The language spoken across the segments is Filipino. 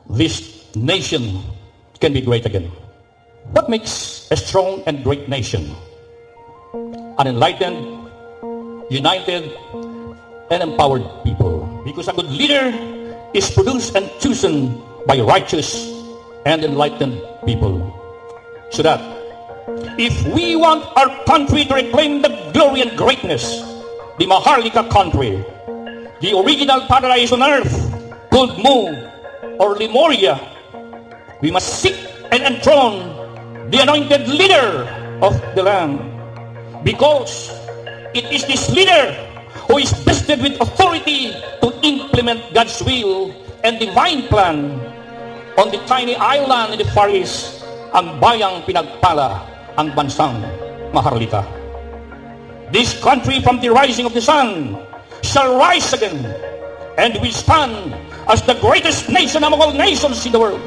this nation can be great again. What makes a strong and great nation? An enlightened, united, and empowered people. Because a good leader is produced and chosen by righteous and enlightened people. So that if we want our country to reclaim the glory and greatness, the Maharlika country, the original paradise on earth, called Mu or Lemuria, we must seek and enthrone the anointed leader of the land. Because it is this leader who is vested with authority to implement God's will and divine plan on the tiny island in the Far East, ang bayang pinagpala, ang bansang Maharlika. This country from the rising of the sun shall rise again and will stand as the greatest nation among all nations in the world.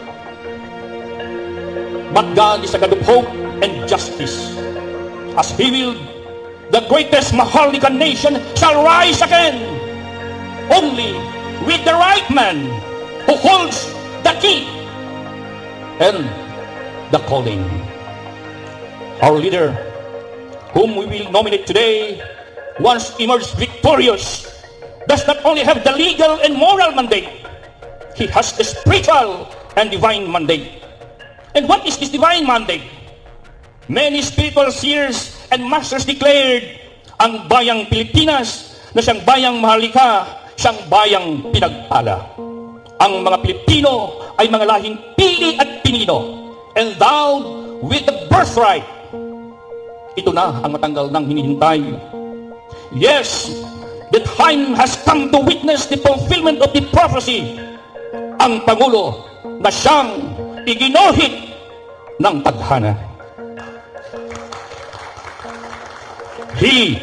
But God is a God of hope and justice. As He willed, the greatest Maharlika nation shall rise again, only with the right man who holds the key and the calling. Our leader, whom we will nominate today, once emerged victorious, does not only have the legal and moral mandate, he has the spiritual and divine mandate. And what is this divine mandate? Many spiritual seers and masters declared, ang bayang Pilipinas na siyang bayang Maharlika, siyang bayang pinagpala. Ang mga Pilipino ay mga lahing pili at pinino, endowed with the birthright. Ito na ang matanggal ng hinihintay. Yes, the time has come to witness the fulfillment of the prophecy. Ang Pangulo na siyang iginuhit ng tadhana. He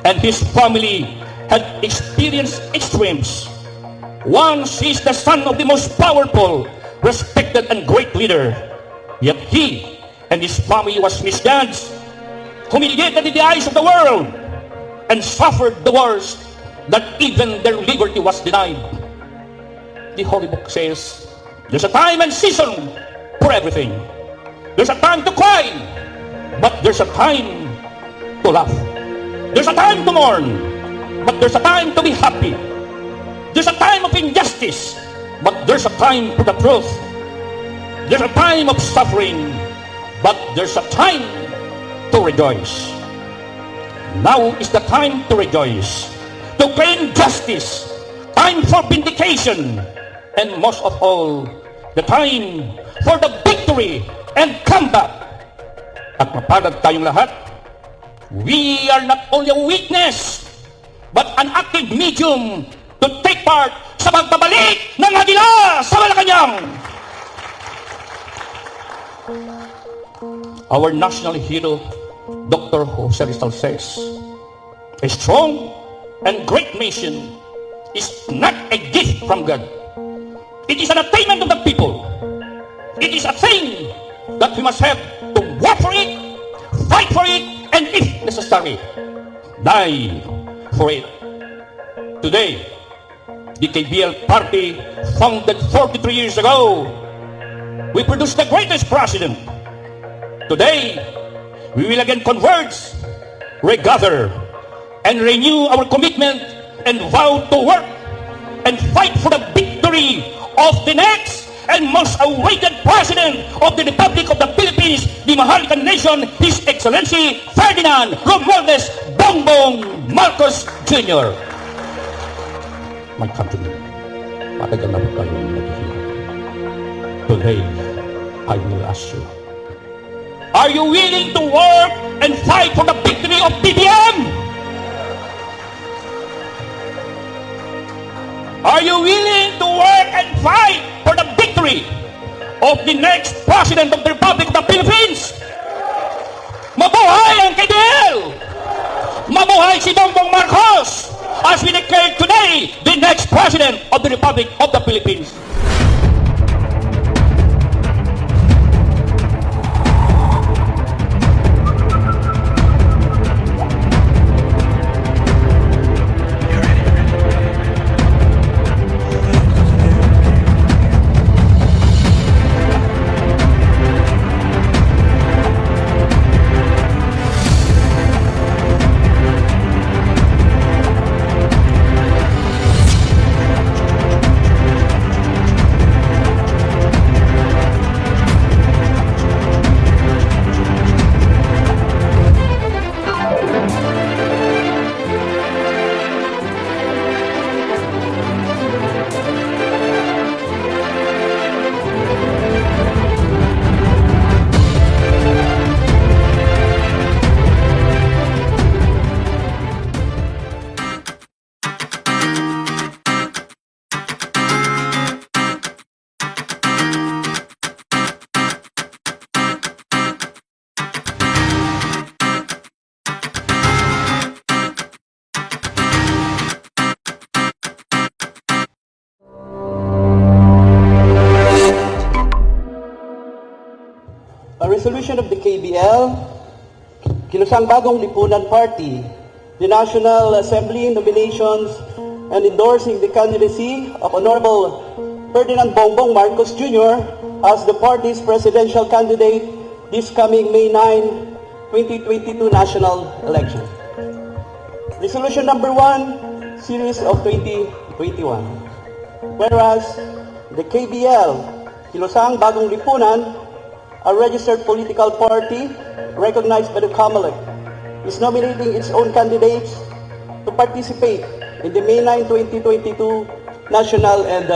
and his family had experienced extremes. Once he is the son of the most powerful, respected, and great leader. Yet he and his family was misjudged, humiliated in the eyes of the world, and suffered the worst, that even their liberty was denied. The Holy Book says, there's a time and season for everything. There's a time to cry, but there's a time to laugh. There's a time to mourn, but there's a time to be happy. There's a time of injustice, but there's a time for the truth. There's a time of suffering, but there's a time to rejoice. Now is the time to rejoice, to claim justice, time for vindication, and most of all, the time for the victory and comeback. At mapalad tayong lahat, we are not only a witness, but an active medium to take part sa pagbabalik ng Agila sa Malacanang. Our national hero, Dr. Jose Rizal says, a strong and great nation is not a gift from God. It is an attainment of the people. It is a thing that we must have to work for it, fight for it, and if necessary, die for it. Today, the KBL party, founded 43 years ago, we produced the greatest president. Today, we will again converge, regather, and renew our commitment and vow to work and fight for the victory of the next and most awaited President of the Republic of the Philippines, the Maharlika Nation, His Excellency Ferdinand Romualdez Bongbong Marcos Jr. My countrymen, matagal na po kayo naghihirap. Today, I will ask you, are you willing to work and fight for the victory of BBM? Are you willing to work and fight for the victory of the next President of the Republic of the Philippines? Mabuhay ang KBL! Mabuhay si Bongbong Marcos! As we declare today, the next President of the Republic of the Philippines. resolution of the KBL, Kilusang Bagong Lipunan Party, the National Assembly nominations and endorsing the candidacy of Honorable Ferdinand Bongbong Marcos Jr. as the party's presidential candidate this coming May 9, 2022 national election. Resolution number 1, series of 2021. Whereas the KBL, Kilusang Bagong Lipunan, a registered political party recognized by the COMELEC, is nominating its own candidates to participate in the May 9, 2022 national and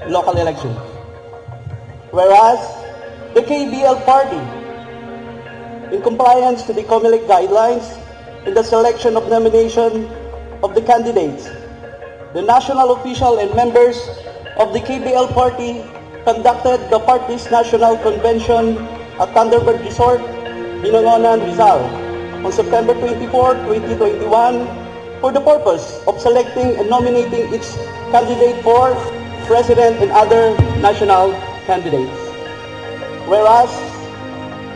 local elections. Whereas the KBL party, in compliance to the COMELEC guidelines in the selection of nomination of the candidates, the national official and members of the KBL party conducted the party's national convention at Thunderbird Resort, Binangonan, Rizal, on September 24, 2021, for the purpose of selecting and nominating its candidate for president and other national candidates. Whereas,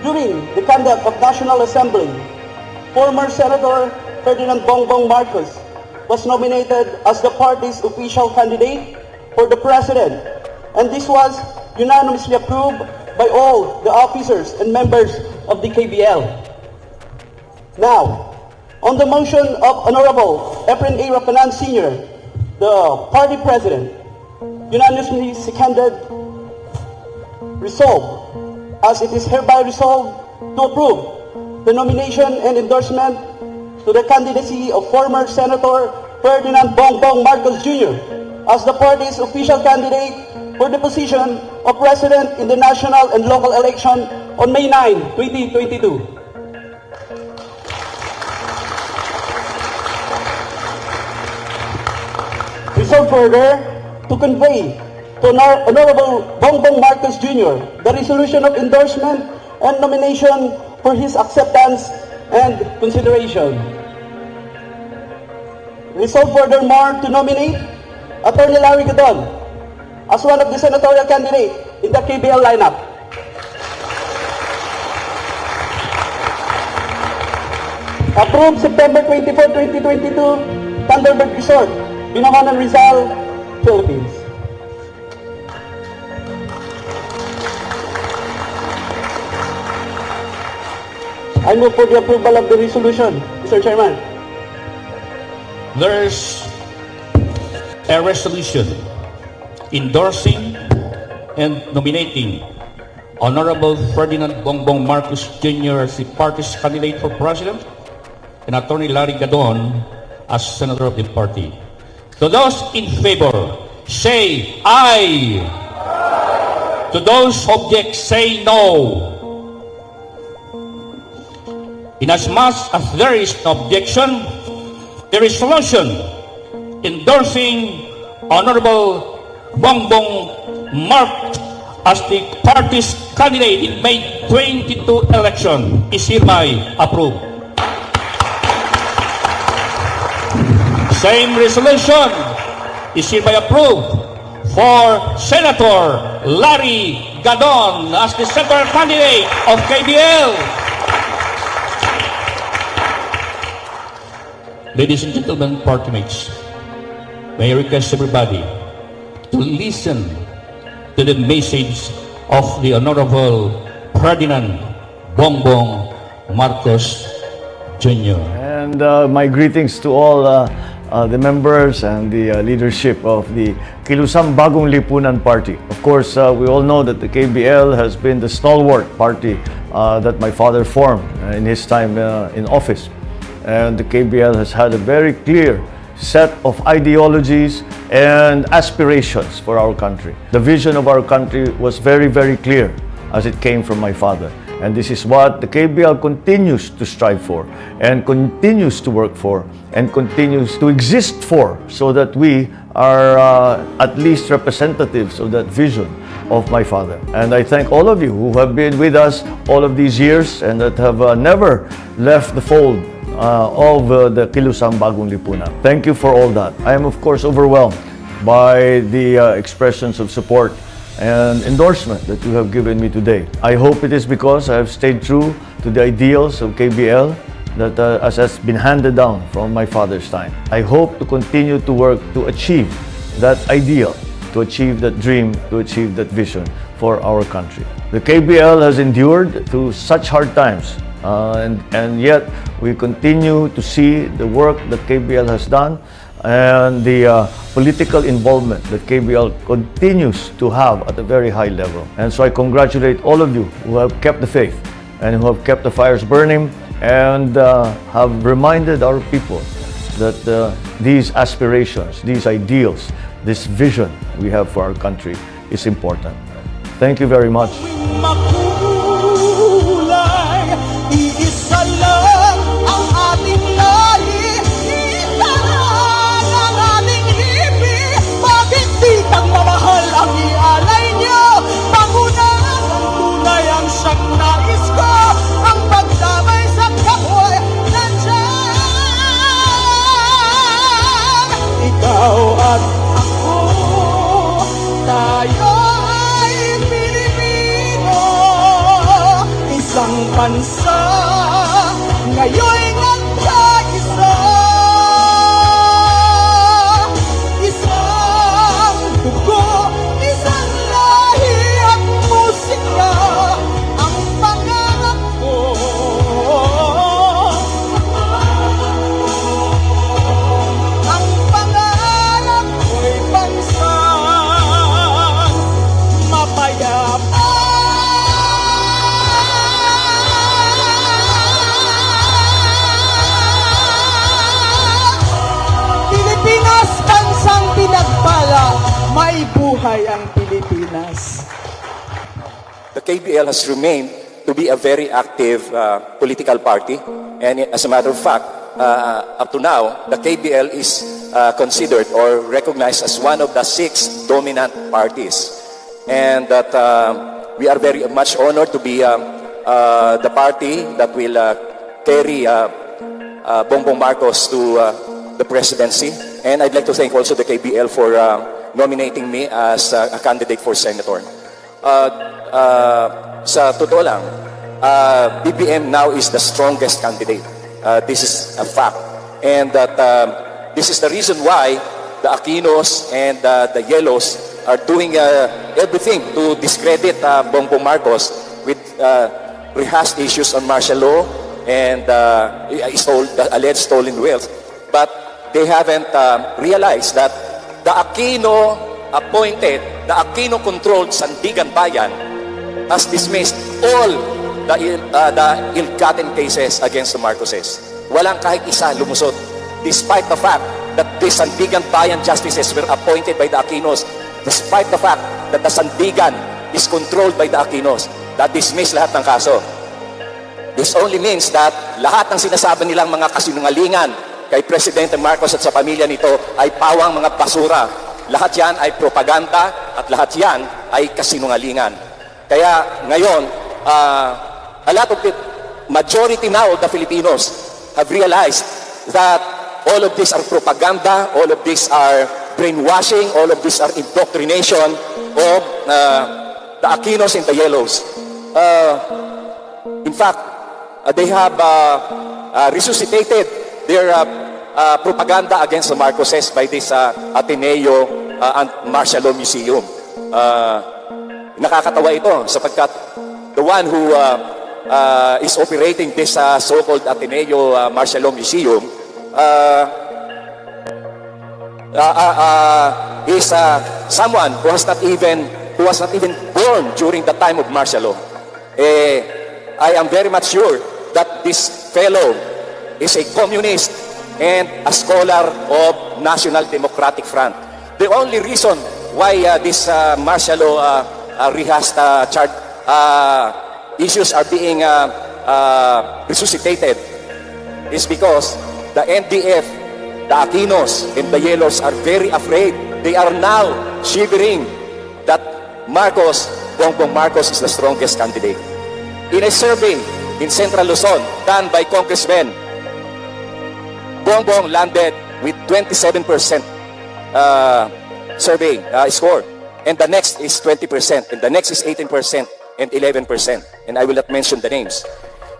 during the conduct of National Assembly, former Senator Ferdinand Bongbong Marcos was nominated as the party's official candidate for the president, and this was unanimously approved by all the officers and members of the KBL. Now, on the motion of Honorable Efren A. Rapanan Sr., the party president, unanimously seconded, resolved, as it is hereby resolved to approve the nomination and endorsement to the candidacy of former Senator Ferdinand Bongbong Marcos Jr. as the party's official candidate for the position of president in the national and local election on May 9, 2022. Resolved further to convey to Honorable Bongbong Marcos Jr. the resolution of endorsement and nomination for his acceptance and consideration. Resolved furthermore to nominate Attorney Larry Gadon as one of the senatorial candidates in the KBL lineup. Approved September 24, 2022, Thunderbird Resort, Binangonan, Rizal, Philippines. I move for the approval of the resolution, Mr. Chairman. There's a resolution endorsing and nominating Honorable Ferdinand Bongbong Marcos Jr. as the party's candidate for president and Attorney Larry Gadon as senator of the party. To those in favor, say aye. To those who object, say no. Inasmuch as there is no objection, the resolution endorsing Honorable Bongbong Marcos as the party's candidate in May 22 election is hereby approved. Same resolution is hereby approved for Senator Larry Gadon as the senatorial candidate of KBL. Ladies and gentlemen, party mates, may I request everybody to listen to the message of the Honorable Ferdinand Bongbong Marcos Jr. And my greetings to all the members and the leadership of the Kilusang Bagong Lipunan Party. Of course, we all know that the KBL has been the stalwart party that my father formed in his time in office. And the KBL has had a very clear set of ideologies and aspirations for our country. The vision of our country was very, very clear as it came from my father. And this is what the KBL continues to strive for and continues to work for and continues to exist for, so that we are at least representatives of that vision of my father. And I thank all of you who have been with us all of these years and that have never left the fold of the Kilusang Bagong Lipunan. Thank you for all that. I am of course overwhelmed by the expressions of support and endorsement that you have given me today. I hope it is because I have stayed true to the ideals of KBL that as has been handed down from my father's time. I hope to continue to work to achieve that ideal, to achieve that dream, to achieve that vision for our country. The KBL has endured through such hard times, and yet we continue to see the work that KBL has done and the political involvement that KBL continues to have at a very high level. And so I congratulate all of you who have kept the faith and who have kept the fires burning and have reminded our people that these aspirations, these ideals, this vision we have for our country is important. Thank you very much. Makulay, iisa lang ang ating lahi, iisa lang ang ating ibig. Bakit di pagmamahal ang ialay niyo? Pangunan ang tunay ang siyang nais ko, ang pagdamay sa kapwa nandiyan. Ikaw at ako, tayo isang bansa, ngayon nagkaisa. Isang dugo, isang lahi at musika, ang pangarap ko. Ang pangarap ko'y bansang mapayapa. Pilipinas, bansang pinagpala, may buhay ang Pilipinas. The KBL has remained to be a very active political party, and as a matter of fact, up to now, the KBL is considered or recognized as one of the 6 dominant parties, and that we are very much honored to be the party that will carry Bongbong Marcos to the presidency. And I'd like to thank also the KBL for nominating me as a candidate for senator. Sa totoo lang, BBM now is the strongest candidate. This is a fact. And that this is the reason why the Aquinos and the Yellows are doing everything to discredit Bongbong Marcos with rehashed issues on martial law and the alleged stolen wealth. But they haven't realized that the Aquino appointed, the Aquino controlled Sandigan Bayan has dismissed all the ill-gotten cases against the Marcoses. Walang kahit isa lumusot, despite the fact that the Sandigan Bayan justices were appointed by the Aquinos, despite the fact that the Sandigan is controlled by the Aquinos, that dismiss lahat ng kaso. This only means that lahat ng sinasabi nilang mga kasinungalingan kay Presidente Marcos at sa pamilya nito ay pawang mga basura. Lahat yan ay propaganda at lahat yan ay kasinungalingan. Kaya ngayon, a lot of the majority now of the Filipinos have realized that all of these are propaganda, all of these are brainwashing, all of these are indoctrination of the Aquinos and the Yellows. In fact, they have resuscitated their propaganda against the Marcoses by this Ateneo and Martial Law Museum. Nakakatawa ito sapagkat the one who is operating this so-called Ateneo Martial Law Museum is someone who was not even born during the time of martial law. I am very much sure that this fellow is a communist and a scholar of National Democratic Front. The only reason why this martial law rehashed issues are being resuscitated is because the NDF, the Aquinos, and the Yellows are very afraid. They are now shivering that Bongbong Marcos is the strongest candidate. In a survey in Central Luzon done by congressmen, Bongbong landed with 27% survey score. and the next is 20%, and the next is 18%, and 11%. And I will not mention the names.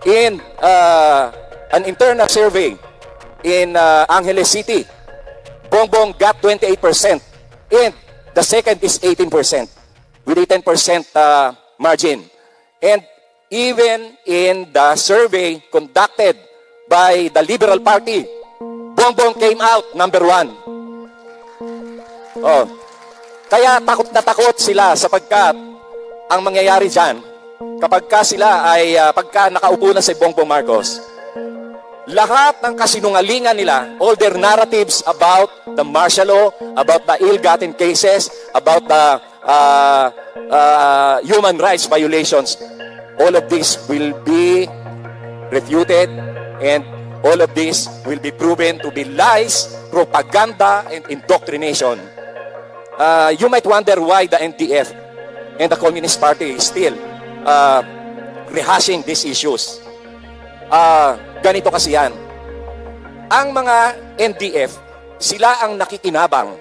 In an internal survey in Angeles City, Bongbong got 28%, and the second is 18%, with a 10% margin. And even in the survey conducted by the Liberal Party, Bongbong came out number 1. Oh. Kaya takot na takot sila sapagkat ang mangyayari dyan, kapag ka sila ay pagka nakaupo na si Bongbong Marcos, lahat ng kasinungalingan nila, all their narratives about the martial law, about the ill-gotten cases, about the human rights violations, all of this will be refuted, and all of this will be proven to be lies, propaganda, and indoctrination. You might wonder why the NDF and the Communist Party is still rehashing these issues. Ganito kasi yan. Ang mga NDF, sila ang nakikinabang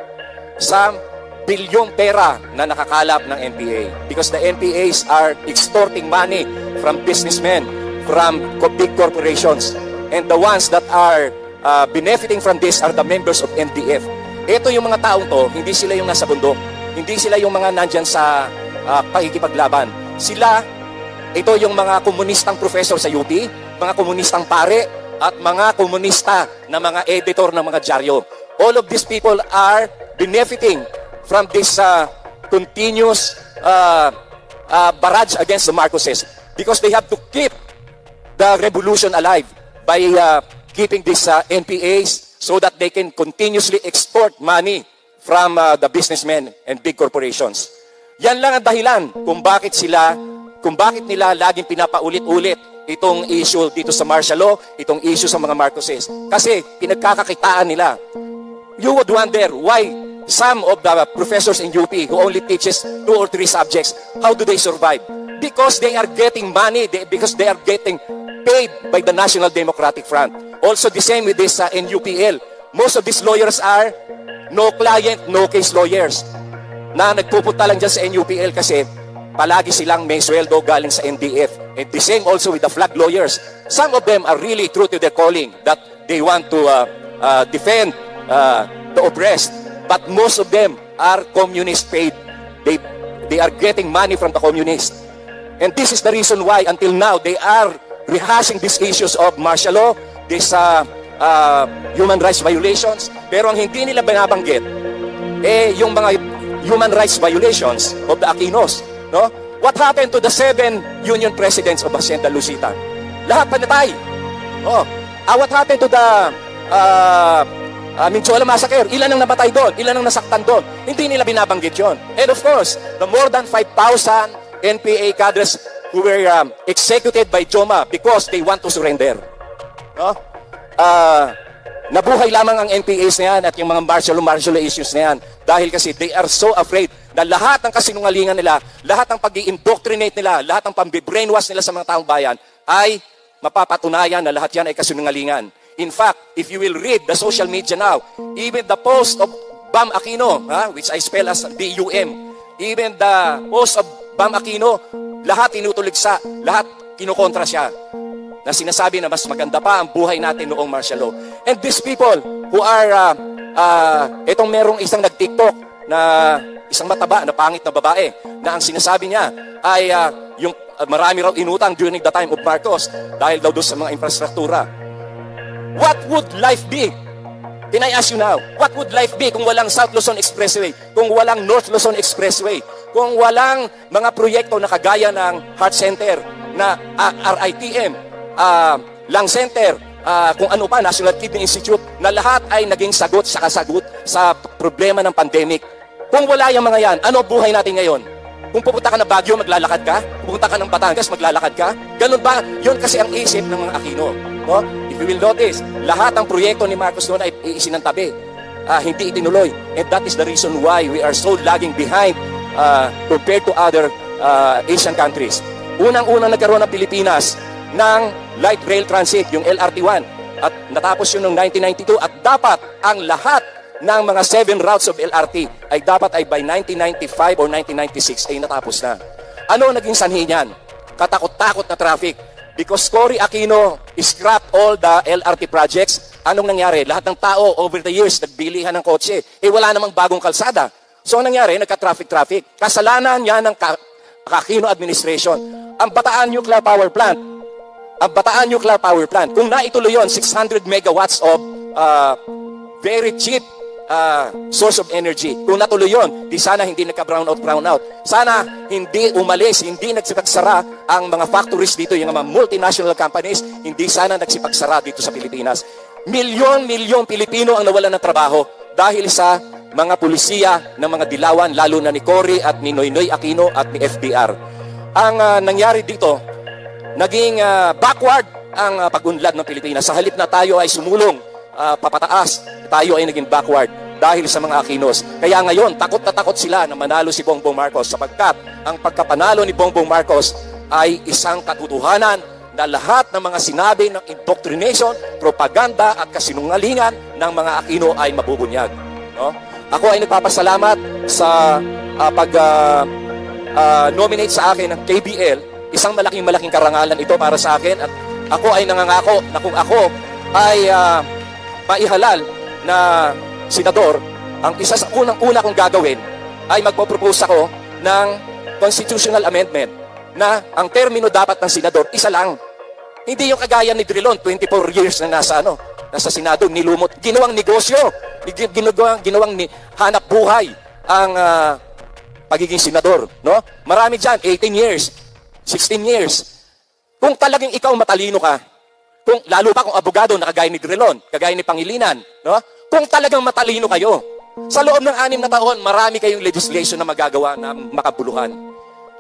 sa bilyong pera na nakakalap ng NPA. Because the NPAs are extorting money from businessmen, from big corporations. And the ones that are benefiting from this are the members of NDF. Ito yung mga taong to, hindi sila yung nasa bundok. Hindi sila yung mga nandyan sa pakikipaglaban. Sila, ito yung mga komunistang professor sa UP, mga komunistang pare, at mga komunista na mga editor ng mga dyaryo. All of these people are benefiting from this continuous barrage against the Marcoses because they have to keep the revolution alive by keeping these NPAs so that they can continuously export money from the businessmen and big corporations. Yan lang ang dahilan kung bakit nila laging pinapaulit-ulit itong issue dito sa martial law, itong issue sa mga Marcoses. Kasi pinagkakakitaan nila. You would wonder why some of the professors in UP who only teaches 2 or 3 subjects, how do they survive? Because they are getting money, because they are getting paid by the National Democratic Front. Also the same with this NUPL. Most of these lawyers are no client, no case lawyers na nagpupunta lang dyan sa NUPL kasi palagi silang may sweldo galing sa NDF. And the same also with the flag lawyers. Some of them are really true to their calling that they want to defend the oppressed. But most of them are communist paid. They are getting money from the communists. And this is the reason why until now they are rehashing these issues of martial law, these human rights violations. Pero ang hindi nila binabanggit, yung mga human rights violations of the Aquinos. No? What happened to the 7 union presidents of Hacienda Lucita? Lahat panatay. What happened to the Minchola Massacre? Ilan ang namatay doon? Ilan ang nasaktan doon? Hindi nila binabanggit yon. And of course, the more than 5,000 NPA cadres who were executed by Joma because they want to surrender. No? Nabuhay lamang ang NPAs na yan at yung mga martial law issues na yan dahil kasi they are so afraid na lahat ng kasinungalingan nila, lahat ng pag-i-indoctrinate nila, lahat ng pambi-brainwash nila sa mga taong bayan ay mapapatunayan na lahat yan ay kasinungalingan. In fact, if you will read the social media now, even the post of Bam Aquino, which I spell as B-U-M, even the post of Bam Aquino, lahat tinutuligsa, lahat kinukontra siya na sinasabi na mas maganda pa ang buhay natin noong martial law. And these people who are, itong merong isang nag-TikTok na isang mataba na pangit na babae na ang sinasabi niya ay yung marami raw inutang during the time of Marcos dahil daw doon sa mga infrastruktura. What would life be? Can I ask you now, what would life be kung walang South Luzon Expressway, kung walang North Luzon Expressway, kung walang mga proyekto na kagaya ng Heart Center, na RITM, Lung Center, kung ano pa, National Kidney Institute, na lahat ay naging sagot sa kasagot sa problema ng pandemic. Kung wala yung mga yan, ano buhay natin ngayon? Kung pupunta ka ng Baguio, maglalakad ka? Pupunta ka ng Batangas, maglalakad ka? Ganun ba? Yun kasi ang isip ng mga Aquino. No? If you will notice, lahat ng proyekto ni Marcos noon ay isinantabi. Hindi itinuloy. And that is the reason why we are so lagging behind compared to other Asian countries. Unang-unang nagkaroon ng Pilipinas ng light rail transit, yung LRT1. At natapos yun noong 1992 at dapat ang lahat ng mga 7 routes of LRT ay dapat ay by 1995 or 1996 ay natapos na. Ano naging sanhi niyan? Katakot-takot na traffic. Because Cory Aquino scrapped all the LRT projects, anong nangyari? Lahat ng tao over the years nagbilihan ng kotse. Wala namang bagong kalsada. So anong nangyari? Nagka-traffic. Kasalanan niya ng Aquino administration. Ang Bataan Nuclear Power Plant, kung naituloy yun, 600 megawatts of very cheap source of energy. Kung natuloy yun, di sana hindi nagka-brownout. Sana hindi umalis, hindi nagsipagsara ang mga factories dito, yung mga multinational companies, hindi sana nagsipagsara dito sa Pilipinas. Milyon-milyong Pilipino ang nawalan ng trabaho dahil sa mga pulisiya ng mga dilawan, lalo na ni Cory at ni Noynoy Aquino at ni FDR. Ang nangyari dito, naging backward ang pag-unlad ng Pilipinas. Sa halip na tayo ay sumulong papataas, tayo ay naging backward dahil sa mga Aquinos. Kaya ngayon, takot na takot sila na manalo si Bongbong Marcos sapagkat ang pagkapanalo ni Bongbong Marcos ay isang katotohanan na lahat ng mga sinabi ng indoctrination, propaganda at kasinungalingan ng mga Aquino ay mabubunyag. No? Ako ay nagpapasalamat sa pag-nominate sa akin ng KBL. Isang malaking karangalan ito para sa akin at ako ay nangangako na kung ako ay maihalal na senador, ang isa sa unang-una kong gagawin ay magpo-propose ako ng constitutional amendment na ang termino dapat ng senador, isa lang. Hindi yung kagaya ni Drilon, 24 years na nasa Senado, nilumot, ginawang negosyo, ginawang hanap buhay ang pagiging senador. No? Marami dyan, 18 years, 16 years. Kung talagang ikaw matalino ka, lalo pa kung abogado na kagaya ni Drilon, kagaya ni Pangilinan, no? Kung talagang matalino kayo, sa loob ng 6 na taon, marami kayong legislation na magagawa na makabuluhan.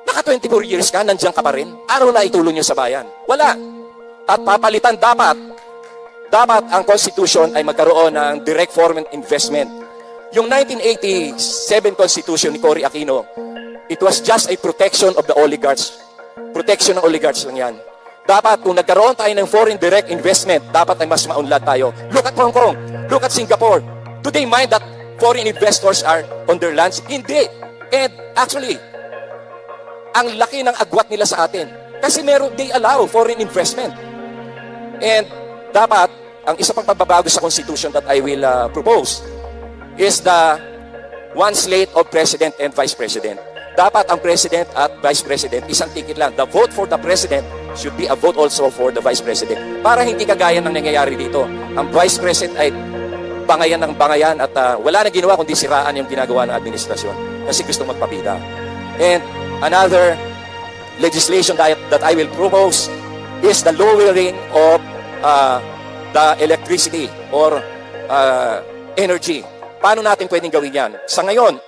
Naka 24 years ka, nandiyan ka pa rin. Araw na itulong nyo sa bayan. Wala. At papalitan dapat ang Constitution ay magkaroon ng direct foreign investment. Yung 1987 Constitution ni Cory Aquino, it was just a protection of the oligarchs. Protection ng oligarchs lang yan. Dapat kung nagkaroon tayo ng foreign direct investment, dapat ay mas maunlad tayo. Look at Hong Kong. Look at Singapore. Do they mind that foreign investors are on their lands? Hindi. And actually, ang laki ng agwat nila sa atin. Kasi they allow foreign investment. And dapat, ang isa pang pagbabago sa Constitution that I will propose is the one slate of President and Vice President. Dapat ang President at Vice President, isang ticket lang. The vote for the President should be a vote also for the Vice President. Para hindi kagaya ng nangyayari dito. Ang Vice President ay bangayan ng bangayan at wala na ginawa kundi siraan yung ginagawa ng administrasyon kasi gusto magpapita. And another legislation that I will propose is the lowering of the electricity or energy. Paano natin pwedeng gawin yan? Sa ngayon,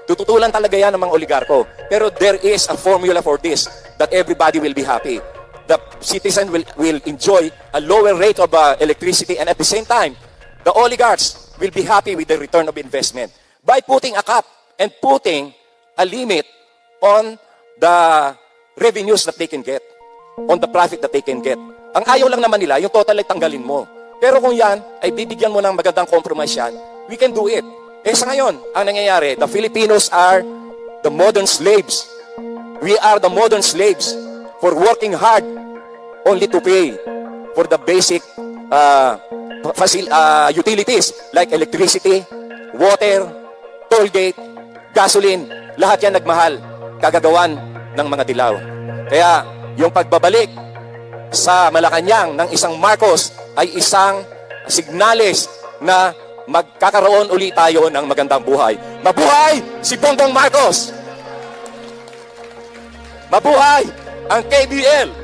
tututulan talaga yan ng mga oligarko. Pero there is a formula for this that everybody will be happy. The citizen will enjoy a lower rate of electricity and at the same time, the oligarchs will be happy with the return of investment by putting a cap and putting a limit on the revenues that they can get, on the profit that they can get. Ang ayaw lang naman nila, yung total ay tanggalin mo. Pero kung yan, ay bibigyan mo ng magandang compromise yan, we can do it. Sa ngayon, ang nangyayari, the Filipinos are the modern slaves. We are the modern slaves for working hard only to pay for the basic utilities like electricity, water, toll gate, gasoline. Lahat yan nagmahal, kagagawan ng mga dilaw. Kaya yung pagbabalik sa Malacanang ng isang Marcos ay isang signales na magkakaroon ulit tayo ng magandang buhay. Mabuhay si Bongbong Marcos! Mabuhay ang KBL!